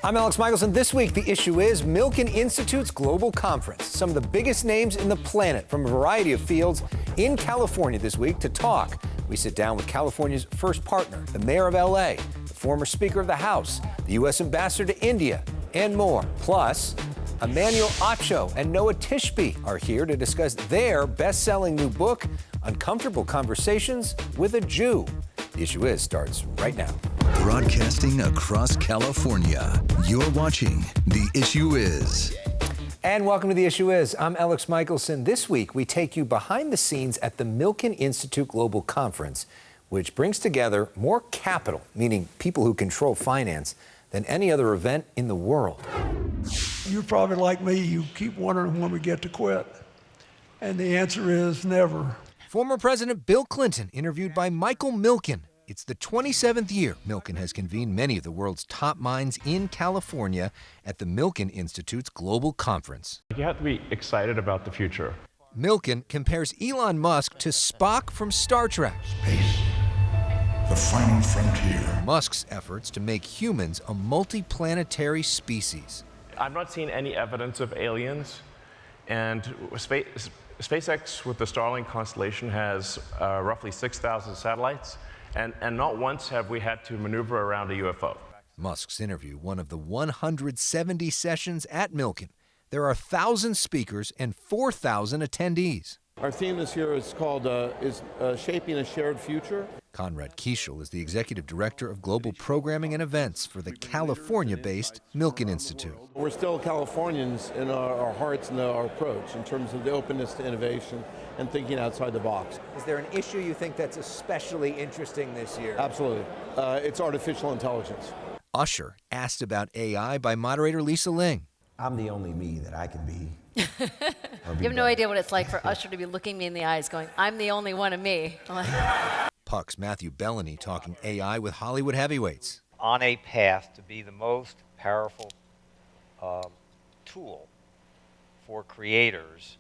I'm Alex Michelson. This week, the issue is Milken Institute's Global Conference. Some of the biggest names in the planet from a variety of fields in California this week to talk. We sit down with California's first partner, the mayor of LA, the former Speaker of the House, the U.S. ambassador to India, and more. Plus, Emmanuel, Acho, and Tishby are here to discuss their best-selling new book, Uncomfortable Conversations with a Jew. The Issue Is starts right now. Broadcasting across California, you're watching The Issue Is. And welcome to The Issue Is. I'm Alex Michelson. This week, we take you behind the scenes at the Milken Institute Global Conference, which brings together more capital, meaning people who control finance, than any other event in the world. You're probably like me, you keep wondering when we get to quit. And the answer is never. Former President Bill Clinton interviewed by Michael Milken. It's the 27th year Milken has convened many of the world's top minds in California at the Milken Institute's Global Conference. You have to be excited about the future. Milken compares Elon Musk to Spock from Star Trek. Space, the final frontier. Musk's efforts to make humans a multiplanetary species. I've not seen any evidence of aliens, and SpaceX with the Starlink constellation has roughly 6,000 satellites. And not once have we had to maneuver around a UFO. Musk's interview, one of the 170 sessions at Milken. There are 1,000 speakers and 4,000 attendees. Our theme this year is called Shaping a Shared Future. Conrad Kiesel is the executive director of global programming and events for the California-based Milken Institute. We're still Californians in our hearts and our approach in terms of the openness to innovation and thinking outside the box. Is there an issue you think that's especially interesting this year? Absolutely. It's artificial intelligence. Usher asked about AI by moderator Lisa Ling. I'm the only me that I can be. You have no idea what it's like for Usher to be looking me in the eyes going, I'm the only one of me. Puck's Matthew Bellany talking AI with Hollywood heavyweights. On a path to be the most powerful tool for creators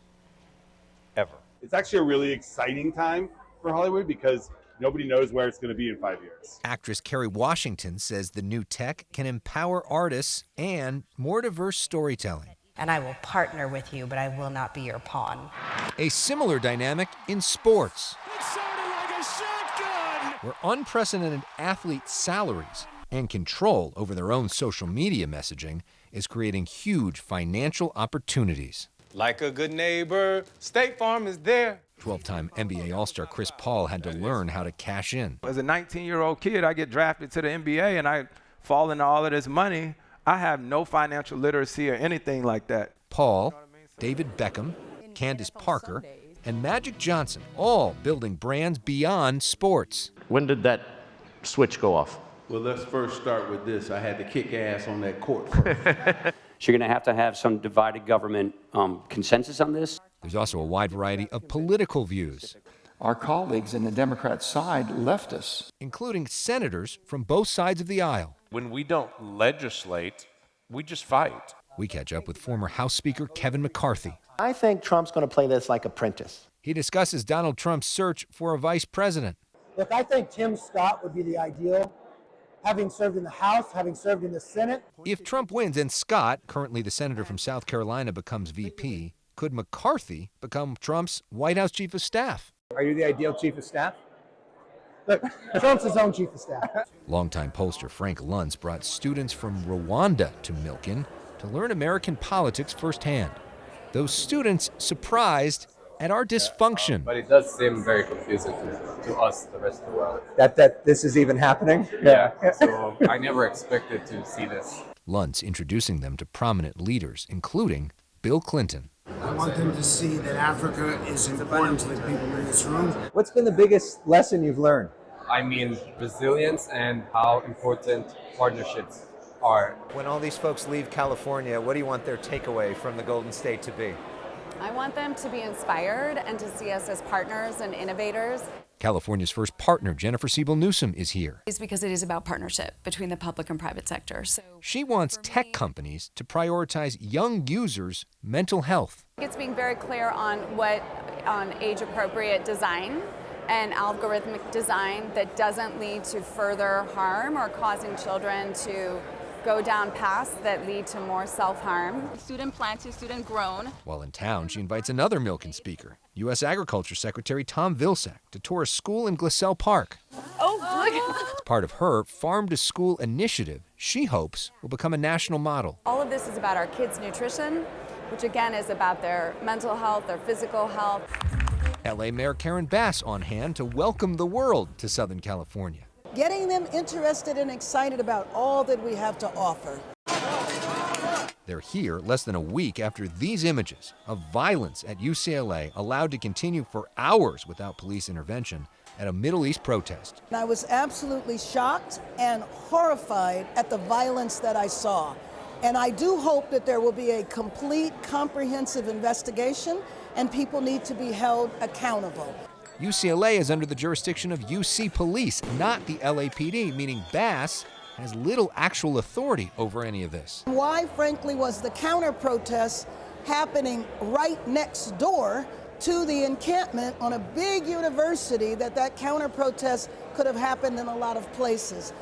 ever. It's actually a really exciting time for Hollywood because nobody knows where it's going to be in 5 years. Actress Kerry Washington says the new tech can empower artists and more diverse storytelling. And I will partner with you, but I will not be your pawn. A similar dynamic in sports. It sounded like a shotgun! Where unprecedented athlete salaries and control over their own social media messaging is creating huge financial opportunities. Like a good neighbor, State Farm is there. 12-time NBA All-Star Chris Paul had to learn how to cash in. As a 19-year-old kid, I get drafted to the NBA and I fall into all of this money. I have no financial literacy or anything like that. Paul, David Beckham, Candace Parker, and Magic Johnson, all building brands beyond sports. When did that switch go off? Well, let's first start with this. I had to kick ass on that court first. So you're going to have some divided government consensus on this. There's also a wide variety of political views. Our colleagues in the Democrat side left us, including senators from both sides of the aisle. When we don't legislate, we just fight. We catch up with former House Speaker Kevin McCarthy. I think Trump's going to play this like Apprentice. He discusses Donald Trump's search for a vice president. Look, I think Tim Scott would be the ideal, having served in the House, having served in the Senate. If Trump wins and Scott, currently the senator from South Carolina, becomes VP, could McCarthy become Trump's White House chief of staff? Are you the ideal chief of staff? Look, Trump's his own chief of staff. Longtime pollster Frank Luntz brought students from Rwanda to Milken to learn American politics firsthand. Those students surprised at our dysfunction. But it does seem very confusing to us, the rest of the world. That this is even happening? Yeah, so I never expected to see this. Luntz introducing them to prominent leaders, including Bill Clinton. I want them to see that Africa is important to the people in this room. What's been the biggest lesson you've learned? I mean, resilience and how important partnerships are. When all these folks leave California, what do you want their takeaway from the Golden State to be? I want them to be inspired and to see us as partners and innovators. California's first partner, Jennifer Siebel-Newsom, is here. It's because it is about partnership between the public and private sector. So she wants tech companies to prioritize young users' mental health. It's being very clear on age-appropriate design and algorithmic design that doesn't lead to further harm or causing children to go down paths that lead to more self-harm. Student planted, student grown. While in town, she invites another Milken speaker, U.S. Agriculture Secretary Tom Vilsack, to tour a school in Gliselle Park. Oh, As part of her Farm to School initiative, she hopes will become a national model. all of this is about our kids' nutrition, which again is about their mental health, their physical health. L.A. Mayor Karen Bass on hand to welcome the world to Southern California. Getting them interested and excited about all that we have to offer. They're here less than a week after these images of violence at UCLA allowed to continue for hours without police intervention at a Middle East protest. And I was absolutely shocked and horrified at the violence that I saw. And I do hope that there will be a complete, comprehensive investigation and people need to be held accountable. UCLA is under the jurisdiction of UC Police, not the LAPD, meaning Bass has little actual authority over any of this. Why, frankly, was the counter-protest happening right next door to the encampment on a big university that counter-protest could have happened in a lot of places?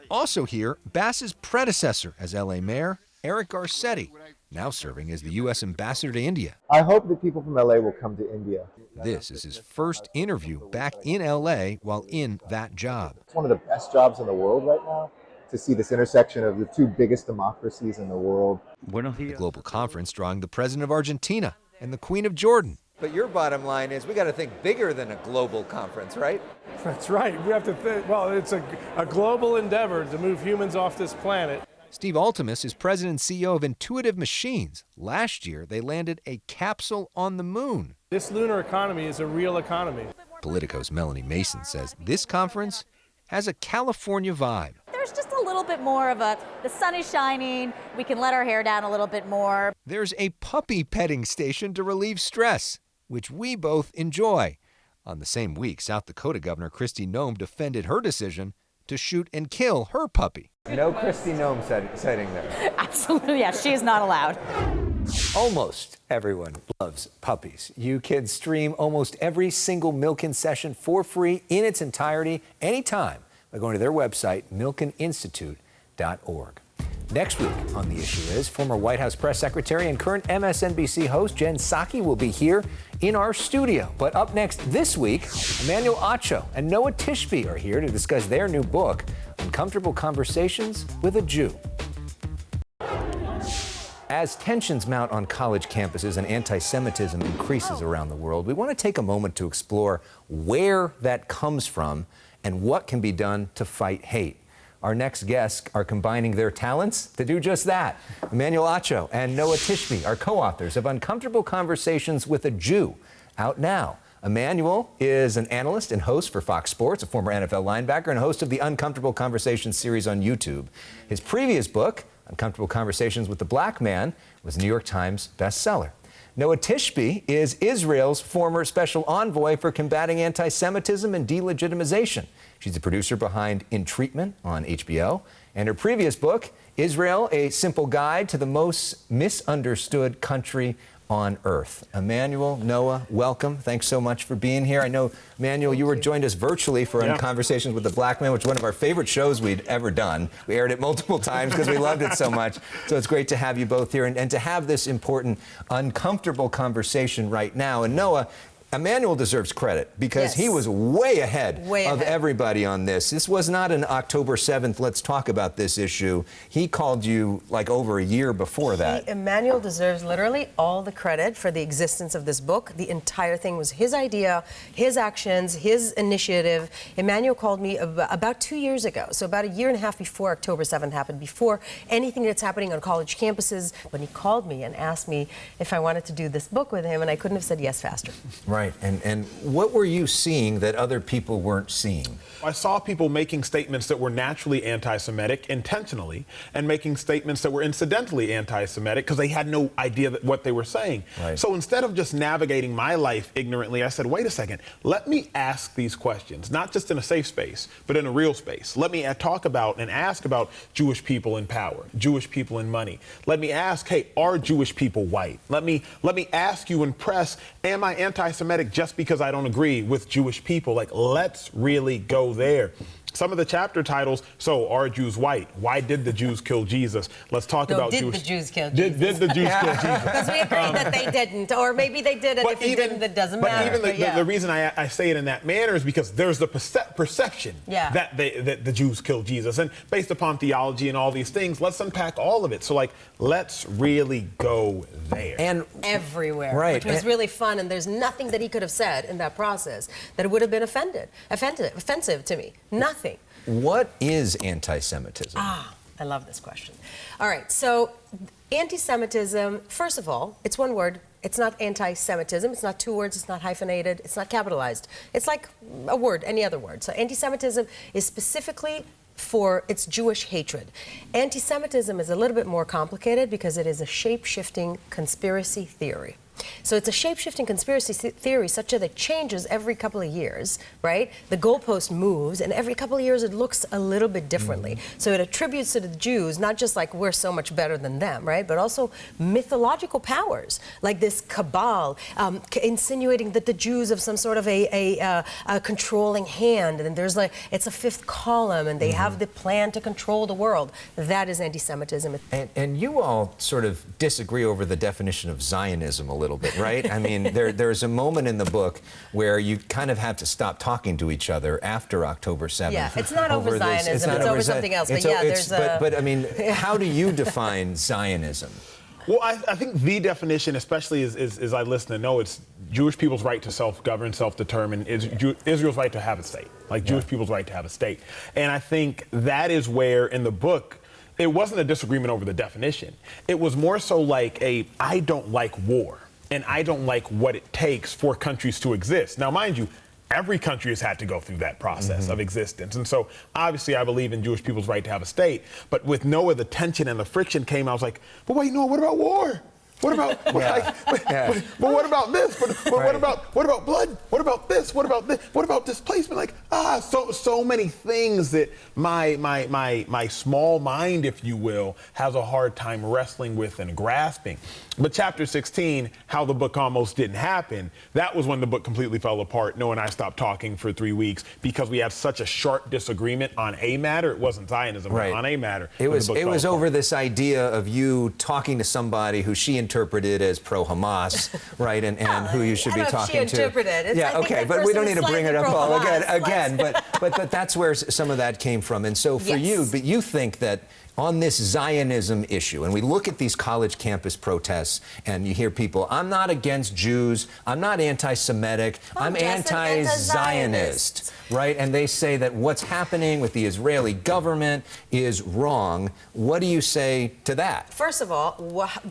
Also here, Bass's predecessor as LA mayor, Eric Garcetti, now serving as the U.S. ambassador to India. I hope that people from LA will come to India. This is his first interview back in LA while in that job. It's one of the best jobs in the world right now, to see this intersection of the two biggest democracies in the world. The global conference drawing the president of Argentina and the Queen of Jordan. But your bottom line is we got to think bigger than a global conference, right? That's right. We have to think, well, it's a global endeavor to move humans off this planet. Steve Altimus is president and CEO of Intuitive Machines. Last year, they landed a capsule on the moon. This lunar economy is a real economy. Politico's Melanie Mason says this conference has a California vibe. There's just a little bit more of the sun is shining, we can let our hair down a little bit more. There's a puppy petting station to relieve stress, which we both enjoy. On the same week, South Dakota Governor Kristi Noem defended her decision to shoot and kill her puppy. No Kristi Noem setting there. Absolutely, yeah, she's not allowed. Almost everyone loves puppies. You can stream almost every single Milken session for free in its entirety, anytime, by going to their website, milkeninstitute.org. Next week on The Issue Is, former White House press secretary and current MSNBC host Jen Psaki will be here in our studio. But up next this week, Emmanuel Acho and Noah Tishby are here to discuss their new book, Uncomfortable Conversations with a Jew. As tensions mount on college campuses and anti-Semitism increases around the world, we want to take a moment to explore where that comes from and what can be done to fight hate. Our next guests are combining their talents to do just that. Emmanuel Acho and Noah Tishby are co-authors of Uncomfortable Conversations with a Jew, out now. Emmanuel is an analyst and host for Fox Sports, a former NFL linebacker, and host of the Uncomfortable Conversations series on YouTube. His previous book, Uncomfortable Conversations with the Black Man, was a New York Times bestseller. Noah Tishby is Israel's former special envoy for combating anti-Semitism and delegitimization. She's the producer behind In Treatment on HBO, and her previous book, Israel, A Simple Guide to the Most Misunderstood Country on Earth. Emmanuel, Noah, welcome. Thanks so much for being here. I know, Emmanuel, you were joined us virtually for Conversations with the Black Man, which is one of our favorite shows we'd ever done. We aired it multiple times because we loved it so much. So it's great to have you both here and to have this important, uncomfortable conversation right now. And Noah, Emmanuel deserves credit because he was way ahead of everybody on this. This was not an October 7th, let's talk about this issue. He called you like over a year before that. Emmanuel deserves literally all the credit for the existence of this book. The entire thing was his idea, his actions, his initiative. Emmanuel called me about 2 years ago, so about a year and a half before October 7th happened, before anything that's happening on college campuses, when he called me and asked me if I wanted to do this book with him, and I couldn't have said yes faster. Right. And what were you seeing that other people weren't seeing? I saw people making statements that were naturally anti-Semitic intentionally and making statements that were incidentally anti-Semitic because they had no idea what they were saying. Right. So instead of just navigating my life ignorantly, I said, wait a second, let me ask these questions, not just in a safe space, but in a real space. Let me talk about and ask about Jewish people in power, Jewish people in money. Let me ask, hey, are Jewish people white? Let me ask you and press, am I anti-Semitic just because I don't agree with Jewish people? Like, let's really go there. some of the chapter titles, so are Jews white? Why did the Jews kill Jesus? Let's talk about did Jewish... the Jews kill Jesus? Did the Jews kill Jesus? Because we agree that they didn't, or maybe they did, and if they didn't, that doesn't matter. But even the reason I say it in that manner is because there's the perception that the Jews killed Jesus. And based upon theology and all these things, let's unpack all of it. So, like, let's really go there. And everywhere, right. which was really fun, and there's nothing that he could have said in that process that would have been offensive to me. Nothing. What is anti-Semitism? I love this question. All right, so anti-Semitism, first of all, it's one word. It's not anti-Semitism. It's not two words. It's not hyphenated. It's not capitalized. It's like a word, any other word. So anti-Semitism is specifically for its Jewish hatred. Anti-Semitism is a little bit more complicated because it is a shape-shifting conspiracy theory. So it's a shape-shifting conspiracy theory such that it changes every couple of years, right? The goalpost moves, and every couple of years it looks a little bit differently. So it attributes to the Jews, not just like we're so much better than them, right? But also mythological powers, like this cabal, insinuating that the Jews have some sort of a controlling hand, and there's like, it's a fifth column, and they have the plan to control the world. That is anti-Semitism. And you all sort of disagree over the definition of Zionism a little bit, right? I mean, there's a moment in the book where you kind of have to stop talking to each other after October 7th. Yeah, it's not over Zionism, it's over something else. But yeah, there's a... But I mean, how do you define Zionism? Well, I think the definition, especially as I listen to know, it's Jewish people's right to self-govern, self-determine, Israel's right to have a state, like Jewish people's right to have a state. And I think that is where, in the book, it wasn't a disagreement over the definition. It was more so like I don't like war, and I don't like what it takes for countries to exist. Now, mind you, every country has had to go through that process of existence. And so, obviously, I believe in Jewish people's right to have a state. But with Noah, the tension and the friction came, I was like, but wait, no, what about war? What about, but what about this? But what about blood? What about this? What about this? What about displacement? Like, so many things that my small mind, if you will, has a hard time wrestling with and grasping. But chapter 16, how the book almost didn't happen, that was when the book completely fell apart. Noah and I stopped talking for 3 weeks because we had such a sharp disagreement on a matter. It wasn't Zionism, but on a matter. It was over this idea of you talking to somebody who she interpreted as pro-Hamas, right, and who you should be talking to. Yeah, okay, but we don't need to bring it up all again. But that's where some of that came from. And so for you, but you think that on this Zionism issue, and we look at these college campus protests, and you hear people, I'm not against Jews, I'm not anti-Semitic, I'm anti-Zionist, right? And they say that what's happening with the Israeli government is wrong. What do you say to that? First of all,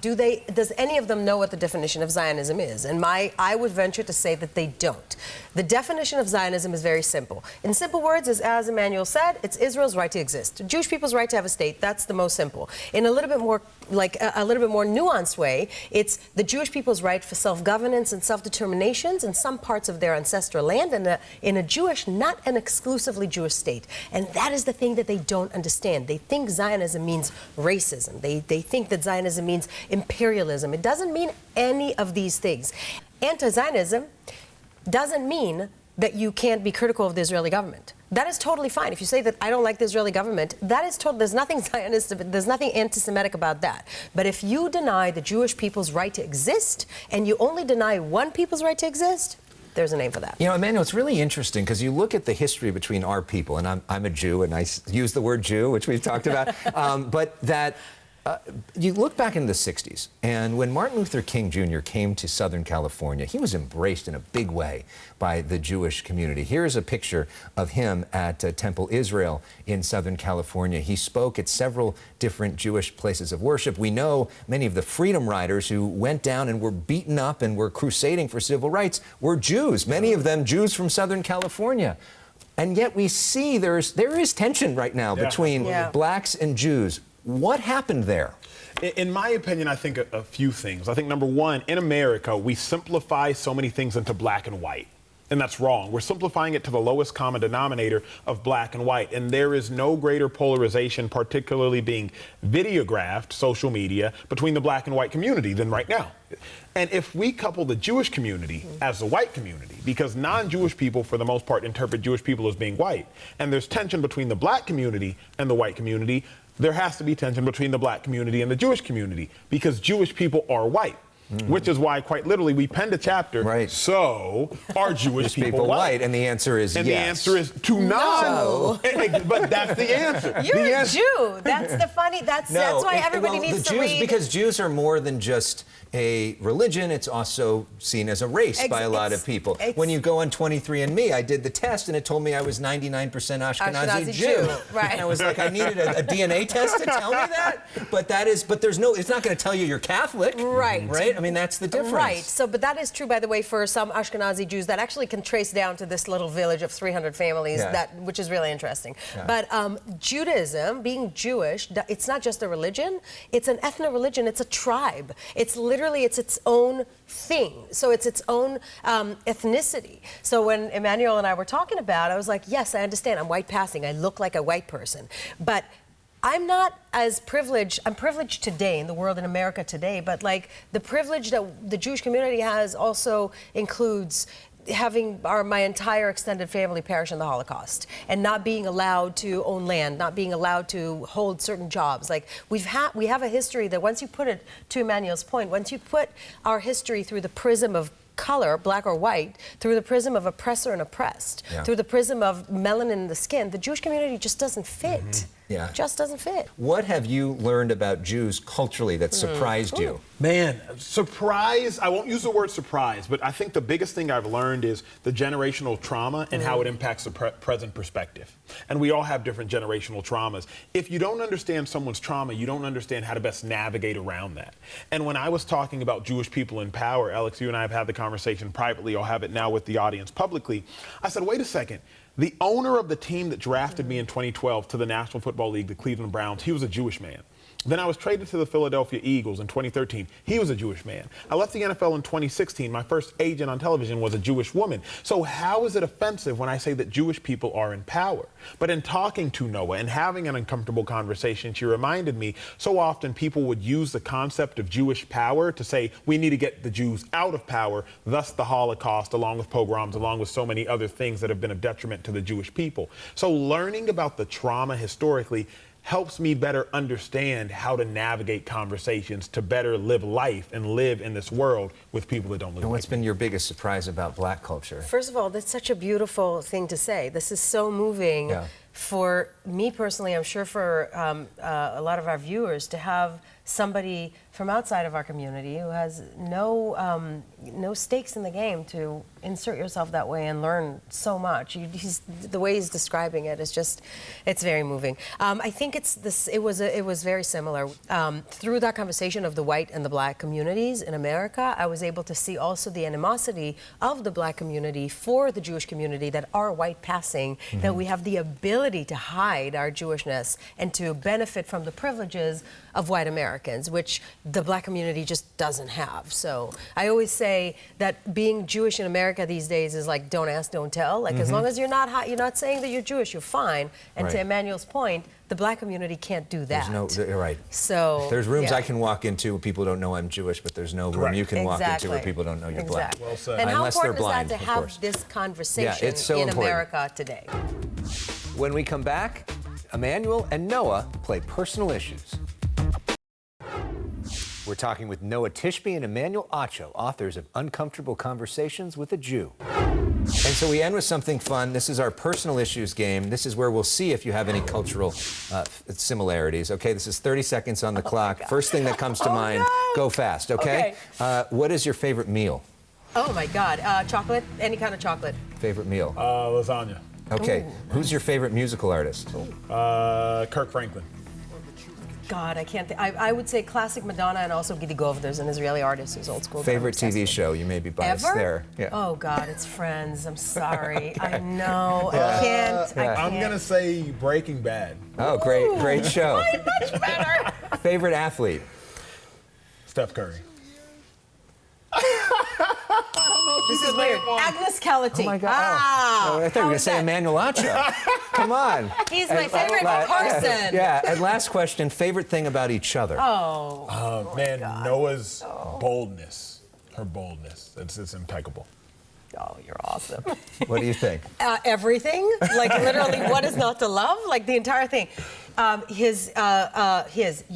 does any of them know what the definition of Zionism is? And I would venture to say that they don't. The definition of Zionism is very simple. In simple words, as Emmanuel said, it's Israel's right to exist. Jewish people's right to have a state. That's the most simple. In a little bit more, nuanced way, it's the Jewish people's right for self-governance and self-determinations in some parts of their ancestral land, and in a Jewish, not an exclusively Jewish state. And that is the thing that they don't understand. They think Zionism means racism. They think that Zionism means imperialism. It doesn't mean any of these things. Anti-Zionism doesn't mean that you can't be critical of the Israeli government. That is totally fine. If you say that I don't like the Israeli government, that is there's nothing Zionist, there's nothing anti-Semitic about that. But if you deny the Jewish people's right to exist, and you only deny one people's right to exist, there's a name for that. You know, Emmanuel, it's really interesting because you look at the history between our people, and I'm a Jew, and I use the word Jew, which we've talked about, but that you look back in the 60s, and when Martin Luther King Jr. came to Southern California, he was embraced in a big way by the Jewish community. Here's a picture of him at Temple Israel in Southern California. He spoke at several different Jewish places of worship. We know many of the freedom riders who went down and were beaten up and were crusading for civil rights were Jews, many of them Jews from Southern California. And yet we see there is tension right now between blacks and Jews. What happened there? In my opinion, I think a few things. I think, number one, in America, we simplify so many things into black and white. And that's wrong. We're simplifying it to the lowest common denominator of black and white. And there is no greater polarization, particularly being videographed, social media, between the black and white community than right now. And if we couple the Jewish community as the white community, because non-Jewish people, for the most part, interpret Jewish people as being white, and there's tension between the black community and the white community, there has to be tension between the black community and the Jewish community, because Jewish people are white. Which is why, quite literally, we penned a chapter. Right. So, are Jewish people white? And the answer is and yes. the answer is to none. But that's the answer. You're a Jew. That's the funny. That's why everybody needs to read. Because Jews are more than just a religion. It's also seen as a race by a lot of people. When you go on 23andMe, I did the test and it told me I was 99% Ashkenazi Jew. Right. And I was like, I needed a DNA test to tell me that. But there's no. It's not going to tell you you're Catholic. Right. Right. I mean, that's the difference. Right. So, but that is true, by the way, for some Ashkenazi Jews that actually can trace down to this little village of 300 families, which is really interesting. Yeah. But Judaism, being Jewish, it's not just a religion. It's an ethno-religion. It's a tribe. It's literally, it's its own thing. So it's its own ethnicity. So when Emmanuel and I were talking about it, I was like, yes, I understand. I'm white passing. I look like a white person. But I'm not as privileged. I'm privileged today in the world, in America today, but like the privilege that the Jewish community has also includes having my entire extended family perish in the Holocaust and not being allowed to own land, not being allowed to hold certain jobs. Like we have a history that once you put it, to Emmanuel's point, once you put our history through the prism of color, black or white, through the prism of oppressor and oppressed, through the prism of melanin in the skin, the Jewish community just doesn't fit. Yeah. Just doesn't fit. What have you learned about Jews culturally that surprised you? Man, surprise, I won't use the word surprise, but I think the biggest thing I've learned is the generational trauma and how it impacts the present perspective. And we all have different generational traumas. If you don't understand someone's trauma, you don't understand how to best navigate around that. And when I was talking about Jewish people in power, Alex, you and I have had the conversation privately, I'll have it now with the audience publicly. I said, wait a second. The owner of the team that drafted me in 2012 to the National Football League, the Cleveland Browns, he was a Jewish man. Then I was traded to the Philadelphia Eagles in 2013. He was a Jewish man. I left the NFL in 2016. My first agent on television was a Jewish woman. So how is it offensive when I say that Jewish people are in power? But in talking to Noah and having an uncomfortable conversation, she reminded me so often people would use the concept of Jewish power to say we need to get the Jews out of power, thus the Holocaust, along with pogroms, along with so many other things that have been a detriment to the Jewish people. So learning about the trauma historically helps me better understand how to navigate conversations to better live life and live in this world with people that don't live. And what's been your biggest surprise about black culture? First of all, that's such a beautiful thing to say. This is so moving for me personally, I'm sure for a lot of our viewers, to have somebody from outside of our community who has no stakes in the game to insert yourself that way and learn so much. The way he's describing it is just, it's very moving. I think it was very similar. Through that conversation of the white and the black communities in America, I was able to see also the animosity of the black community for the Jewish community that are white passing, that we have the ability to hide our Jewishness and to benefit from the privileges of white Americans, which the black community just doesn't have. So I always say that being Jewish in America these days is like don't ask, don't tell. Like as long as you're not saying that you're Jewish, you're fine. And to Emmanuel's point, the black community can't do that. You're right. So there's rooms I can walk into where people don't know I'm Jewish, but there's no room you can walk into where people don't know you're black. Well said. And how important is that to have this conversation in America today? When we come back, Emmanuel and Noah play personal issues. We're talking with Noah Tishby and Emmanuel Acho, authors of Uncomfortable Conversations with a Jew. And so we end with something fun. This is our personal issues game. This is where we'll see if you have any cultural similarities. Okay, this is 30 seconds on the clock. First thing that comes to mind, go fast, okay? What is your favorite meal? Oh my God, chocolate, any kind of chocolate. Favorite meal? Lasagna. Okay, who's your favorite musical artist? Kirk Franklin. God, I can't think. I would say classic Madonna and also Gidi Gov. There's an Israeli artist who's old school. Favorite TV show? You may be biased there. Yeah. Oh God, it's Friends. I'm sorry. I know. I can't. I'm gonna say Breaking Bad. Oh, great show. Much better. Favorite athlete? Steph Curry. I don't know if This is weird. Agnes Callity. Oh my God. Ah, I thought you were going to say Emmanuel Acho. Come on. He's my favorite person. Yeah, and last question, favorite thing about each other? Oh man, Noah's boldness. Her boldness. It's impeccable. Oh, you're awesome. What do you think? Everything, like literally, what is not to love? Like the entire thing.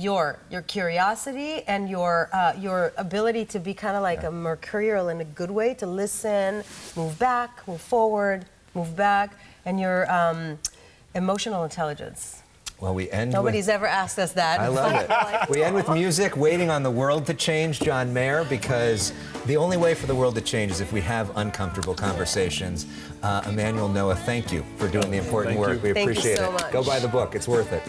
Your curiosity and your ability to be kind of like a mercurial in a good way, to listen, move back, move forward, move back, and your emotional intelligence. Well, we end Nobody's ever asked us that. I love it. We end with music, Waiting on the World to Change, John Mayer, because the only way for the world to change is if we have uncomfortable conversations. Emmanuel, Noah, thank you for doing the important work. We appreciate it. Thank you so much. Go buy the book. It's worth it.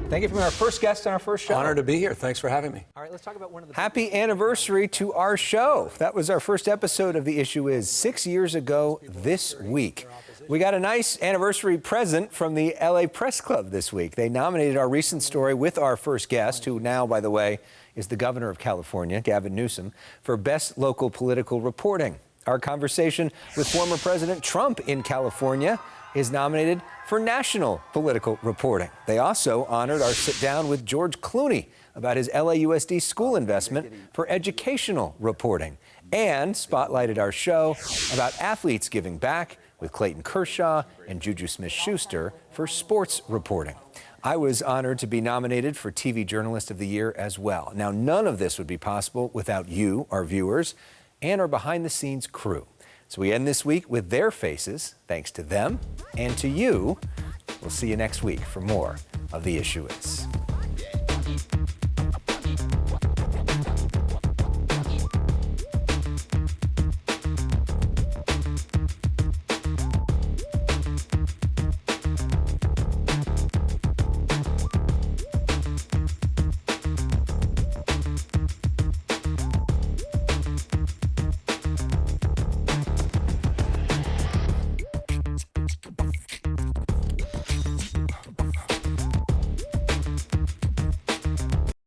Thank you for our first guest on our first show. Honored to be here. Thanks for having me. All right, let's talk about one of the... Happy anniversary to our show. That was our first episode of The Issue Is 6 years ago this week. We got a nice anniversary present from the LA Press Club this week. They nominated our recent story with our first guest, who now, by the way, is the governor of California, Gavin Newsom, for Best Local Political Reporting. Our conversation with former President Trump in California is nominated for National Political Reporting. They also honored our sit-down with George Clooney about his LAUSD school investment for educational reporting, and spotlighted our show about athletes giving back with Clayton Kershaw and Juju Smith-Schuster for sports reporting. I was honored to be nominated for TV Journalist of the Year as well. Now, none of this would be possible without you, our viewers, and our behind-the-scenes crew. So we end this week with their faces, thanks to them and to you. We'll see you next week for more of The Issue Is.